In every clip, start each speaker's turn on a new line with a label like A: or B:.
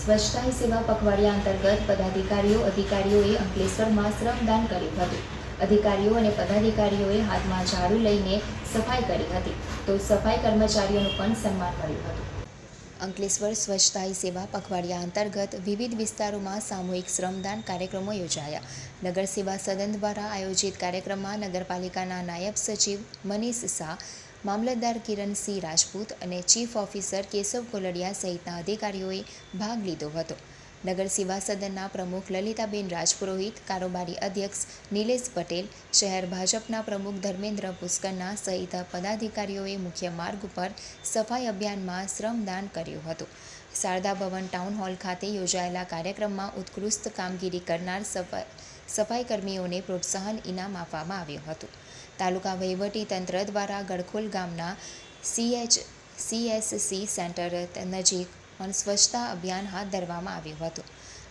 A: સ્વચ્છતા હી સેવા પખવાડિયા અંતર્ગત પદાધિકારીઓ અધિકારીઓએ અંકલેશ્વરમાં શ્રમદાન કર્યું હતું. અધિકારીઓ અને પદાધિકારીઓએ હાથમાં ઝાડુ લઈને સફાઈ કરી હતી, તો સફાઈ કર્મચારીઓનું પણ સન્માન મળ્યું હતું. અંકલેશ્વર સ્વચ્છતા હી સેવા પખવાડિયા અંતર્ગત વિવિધ વિસ્તારોમાં સામૂહિક શ્રમદાન કાર્યક્રમો યોજાયા. નગર સેવા સદન દ્વારા આયોજિત કાર્યક્રમમાં નગરપાલિકાના નાયબ સચિવ મનીષ શાહ, મામલતદાર કિરણસિંહ રાજપૂત અને ચીફ ઓફિસર કેશવ કોલડિયા સહિતના અધિકારીઓએ ભાગ લીધો હતો. નગર સેવા સદનના પ્રમુખ લલિતાબેન રાજપુરોહિત, કારોબારી અધ્યક્ષ નિલેશ પટેલ, શહેર ભાજપના પ્રમુખ ધર્મેન્દ્ર પુષ્કરના સહિત પદાધિકારીઓએ મુખ્ય માર્ગ ઉપર સફાઈ અભિયાનમાં શ્રમદાન કર્યું હતું. શારદા ભવન ટાઉન હોલ ખાતે યોજાયેલા કાર્યક્રમમાં ઉત્કૃષ્ટ કામગીરી કરનાર સફાઈ કર્મીઓને પ્રોત્સાહન ઇનામ આપવામાં આવ્યું હતું. તાલુકા વહીવટી તંત્ર દ્વારા ગડખોલ ગામના CHC સેન્ટર નજીક પણ સ્વચ્છતા અભિયાન હાથ ધરવામાં આવ્યું હતું.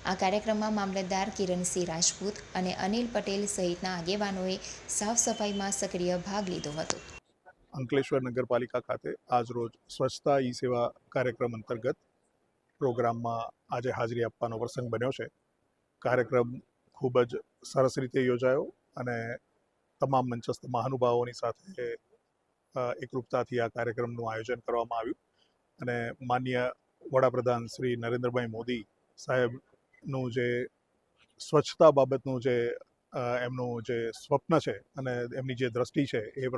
A: આ કાર્યક્રમમાં મામલતદાર કિરણસિંહ રાજપૂત અને અનિલ પટેલ સહિતના આગેવાનોએ સાફ સફાઈમાં સક્રિય ભાગ લીધો હતો.
B: અંકલેશ્વર નગરપાલિકા ખાતે આજરોજ સ્વચ્છતા ઈ સેવા કાર્યક્રમ અંતર્ગત પ્રોગ્રામમાં આજે હાજરી આપવાનો પ્રસંગ બન્યો છે. કાર્યક્રમ ખૂબ જ સરસ રીતે યોજાયો અને તમામ મંચસ્થ મહાનુભાવોની સાથે એકરૂપતાથી આ કાર્યક્રમનું આયોજન કરવામાં આવ્યું અને માનનીય વડાપ્રધાન શ્રી નરેન્દ્રભાઈ મોદી સાહેબનું જે સ્વચ્છતા બાબતનું જે એમનું જે સ્વપ્ન છે અને એમની જે દ્રષ્ટિ છે એ